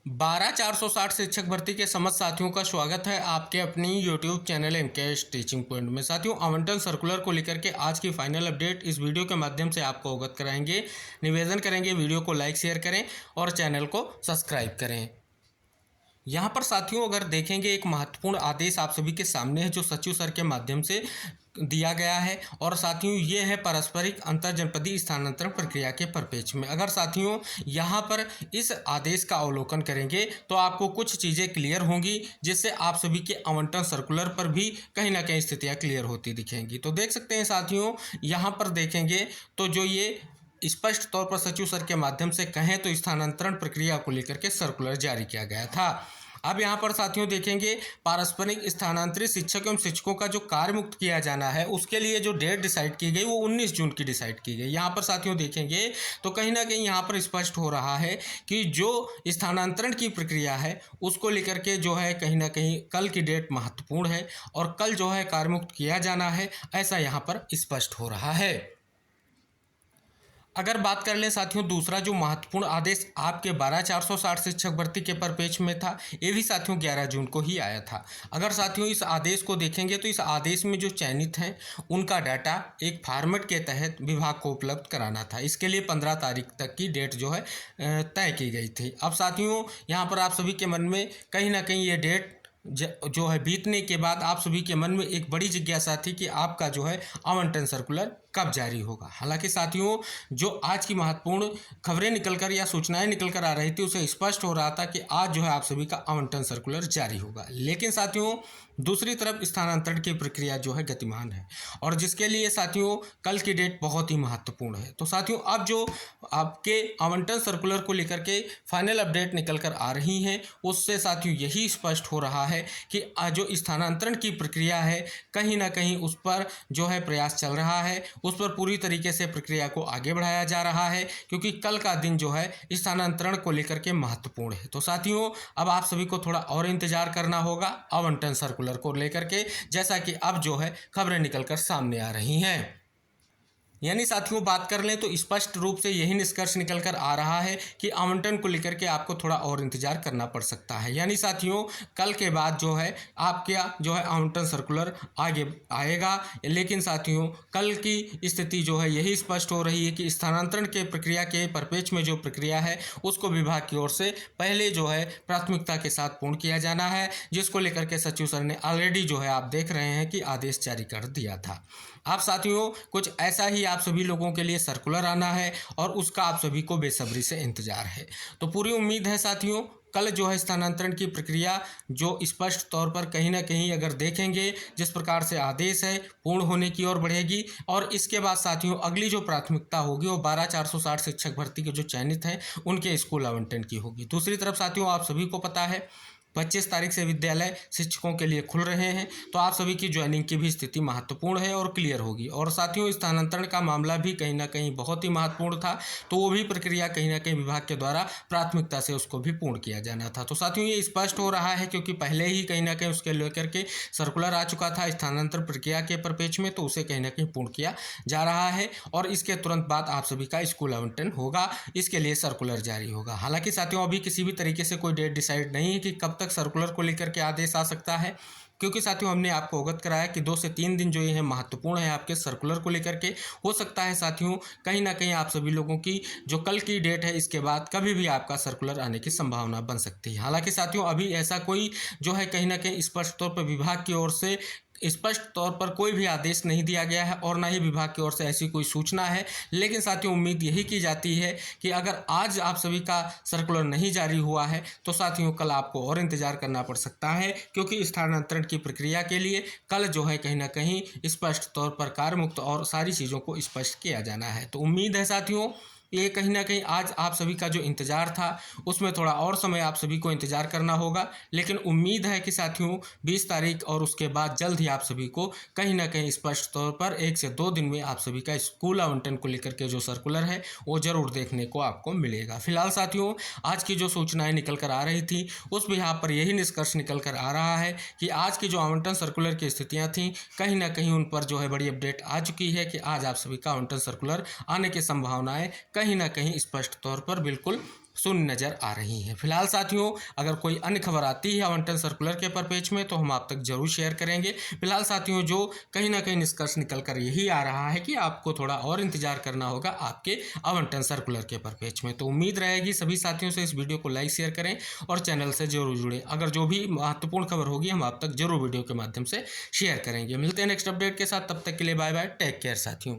12,460 शिक्षक भर्ती के समस्त साथियों का स्वागत है आपके अपनी YouTube channel MKS teaching point में। साथियों, आवंटन सर्कुलर को लेकर के आज की फाइनल अपडेट इस वीडियो के माध्यम से आपको अवगत कराएंगे। निवेदन करेंगे वीडियो को लाइक शेयर करें और चैनल को सब्सक्राइब करें। यहाँ पर साथियों अगर देखेंगे एक महत्वपूर्ण आदेश आप सभी के सामने है जो सचिव सर के माध्यम से दिया गया है। और साथियों ये है पारस्परिक अंतरजनपदीय स्थानांतरण प्रक्रिया के परिप्रेक्ष्य में। अगर साथियों यहाँ पर इस आदेश का अवलोकन करेंगे तो आपको कुछ चीज़ें क्लियर होंगी जिससे आप सभी के आवंटन सर्कुलर पर भी कहीं ना कहीं स्थितियाँ क्लियर होती दिखेंगी। तो देख सकते हैं साथियों, यहाँ पर देखेंगे तो जो ये स्पष्ट तौर पर सचिव सर के माध्यम से कहें तो स्थानांतरण प्रक्रिया को लेकर के सर्कुलर जारी किया गया था। अब यहाँ पर साथियों देखेंगे पारस्परिक स्थानांतरित शिक्षक एवं शिक्षकों का जो कार्य मुक्त किया जाना है उसके लिए जो डेट डिसाइड की गई वो 19 जून की डिसाइड की गई। यहाँ पर साथियों देखेंगे तो कहीं ना कहीं यहाँ पर स्पष्ट हो रहा है कि जो स्थानांतरण की प्रक्रिया है उसको लेकर के जो है कहीं ना कहीं कल की डेट महत्वपूर्ण है और कल जो है कार्य मुक्त किया जाना है, ऐसा यहाँ पर स्पष्ट हो रहा है। अगर बात कर लें साथियों दूसरा जो महत्वपूर्ण आदेश आपके 12,460 शिक्षक भर्ती के परिप्रेक्ष्य में था, ये भी साथियों 11 जून को ही आया था। अगर साथियों इस आदेश को देखेंगे तो इस आदेश में जो चयनित हैं उनका डाटा एक फॉर्मेट के तहत विभाग को उपलब्ध कराना था। इसके लिए 15 तारीख तक की डेट जो है तय की गई थी। अब साथियों यहाँ पर आप सभी के मन में कहीं ना कहीं ये डेट जो है बीतने के बाद आप सभी के मन में एक बड़ी जिज्ञासा थी कि आपका जो है आवंटन सर्कुलर कब जारी होगा। हालांकि साथियों जो आज की महत्वपूर्ण खबरें निकलकर या सूचनाएं निकलकर आ रही थी उसे स्पष्ट हो रहा था कि आज जो है आप सभी का आवंटन सर्कुलर जारी होगा। लेकिन साथियों दूसरी तरफ स्थानांतरण की प्रक्रिया जो है गतिमान है और जिसके लिए साथियों कल की डेट बहुत ही महत्वपूर्ण है। तो साथियों अब जो आपके आवंटन सर्कुलर को लेकर के फाइनल अपडेट निकल कर आ रही हैं उससे साथियों यही स्पष्ट हो रहा है कि जो स्थानांतरण की प्रक्रिया है कहीं ना कहीं उस पर जो है प्रयास चल रहा है, उस पर पूरी तरीके से प्रक्रिया को आगे बढ़ाया जा रहा है क्योंकि कल का दिन जो है स्थानांतरण को लेकर के महत्वपूर्ण है। तो साथियों अब आप सभी को थोड़ा और इंतजार करना होगा आवंटन सर्कुलर को लेकर के, जैसा कि अब जो है खबरें निकलकर सामने आ रही हैं। यानी साथियों बात कर लें तो स्पष्ट रूप से यही निष्कर्ष निकल कर आ रहा है कि आवंटन को लेकर के आपको थोड़ा और इंतजार करना पड़ सकता है। यानी साथियों कल के बाद जो है आपका जो है आवंटन सर्कुलर आगे आएगा। लेकिन साथियों कल की स्थिति जो है यही स्पष्ट हो रही है कि स्थानांतरण के प्रक्रिया के परिप्रेक्ष्य में जो प्रक्रिया है उसको विभाग की ओर से पहले जो है प्राथमिकता के साथ पूर्ण किया जाना है, जिसको लेकर के सचिव सर ने ऑलरेडी जो है आप देख रहे हैं कि आदेश जारी कर दिया था। आप साथियों कुछ ऐसा ही आप सभी लोगों के लिए सर्कुलर आना है और उसका आप सभी को बेसब्री से इंतजार है। तो पूरी उम्मीद है साथियों कल जो है स्थानांतरण की प्रक्रिया जो स्पष्ट तौर पर कहीं ना कहीं अगर देखेंगे जिस प्रकार से आदेश है पूर्ण होने की ओर बढ़ेगी। और इसके बाद साथियों अगली जो प्राथमिकता होगी वो 12,460 शिक्षक भर्ती के जो चयनित हैं उनके स्कूल आवंटन की होगी। दूसरी तरफ साथियों आप सभी को पता है 25 तारीख से विद्यालय शिक्षकों के लिए खुल रहे हैं, तो आप सभी की ज्वाइनिंग की भी स्थिति महत्वपूर्ण है और क्लियर होगी। और साथियों स्थानांतरण का मामला भी कहीं ना कहीं बहुत ही महत्वपूर्ण था, तो वो भी प्रक्रिया कहीं ना कहीं विभाग के द्वारा प्राथमिकता से उसको भी पूर्ण किया जाना था। तो साथियों ये स्पष्ट हो रहा है क्योंकि पहले ही कहीं ना कहीं उसके लेकर के सर्कुलर आ चुका था स्थानांतरण प्रक्रिया के परिप्रेक्ष्य में, तो उसे कहीं ना कहीं पूर्ण किया जा रहा है और इसके तुरंत बाद आप सभी का स्कूल आवंटन होगा, इसके लिए सर्कुलर जारी होगा। हालांकि साथियों अभी किसी भी तरीके से कोई डेट डिसाइड नहीं है कि कब सर्कुलर को लेकर के आदेश आ सकता है, क्योंकि साथियों हमने आपको अवगत कराया कि 2 से 3 दिन जो ये है महत्वपूर्ण है आपके सर्कुलर को लेकर के। हो सकता है साथियों कहीं ना कहीं आप सभी लोगों की जो कल की डेट है इसके बाद कभी भी आपका सर्कुलर आने की संभावना बन सकती है। हालांकि साथियों अभी ऐसा कोई जो है कहीं ना कहीं स्पष्ट तौर पर विभाग की ओर से स्पष्ट तौर पर कोई भी आदेश नहीं दिया गया है और ना ही विभाग की ओर से ऐसी कोई सूचना है। लेकिन साथियों उम्मीद यही की जाती है कि अगर आज आप सभी का सर्कुलर नहीं जारी हुआ है तो साथियों कल आपको और इंतजार करना पड़ सकता है, क्योंकि स्थानांतरण की प्रक्रिया के लिए कल जो है कहीं ना कहीं स्पष्ट तौर पर कार्य मुक्त और सारी चीज़ों को स्पष्ट किया जाना है। तो उम्मीद है साथियों ये कहीं ना कहीं आज आप सभी का जो इंतज़ार था उसमें थोड़ा और समय आप सभी को इंतज़ार करना होगा। लेकिन उम्मीद है कि साथियों 20 तारीख और उसके बाद जल्द ही आप सभी को कहीं ना कहीं स्पष्ट तौर पर 1 से 2 दिन में आप सभी का स्कूल आवंटन को लेकर के जो सर्कुलर है वो ज़रूर देखने को आपको मिलेगा। फिलहाल साथियों आज की जो सूचनाएँ निकल कर आ रही थी उस भी यहाँ पर यही निष्कर्ष निकल कर आ रहा है कि आज की जो आवंटन सर्कुलर की स्थितियाँ थीं कहीं ना कहीं उन पर जो है बड़ी अपडेट आ चुकी है कि आज आप सभी का आवंटन सर्कुलर आने की संभावनाएँ कहीं ना कहीं स्पष्ट तौर पर बिल्कुल शून्य नज़र आ रही हैं। फिलहाल साथियों, अगर कोई अन्य खबर आती है आवंटन सर्कुलर के पेज में तो हम आप तक जरूर शेयर करेंगे। फिलहाल साथियों, जो कहीं ना कहीं निष्कर्ष निकल कर यही आ रहा है कि आपको थोड़ा और इंतजार करना होगा आपके आवंटन सर्कुलर के पेज में। तो उम्मीद रहेगी सभी साथियों से इस वीडियो को लाइक शेयर करें और चैनल से जरूर जुड़ें। अगर जो भी महत्वपूर्ण खबर होगी हम आप तक जरूर वीडियो के माध्यम से शेयर करेंगे। मिलते हैं नेक्स्ट अपडेट के साथ, तब तक के लिए बाय बाय, टेक केयर साथियों।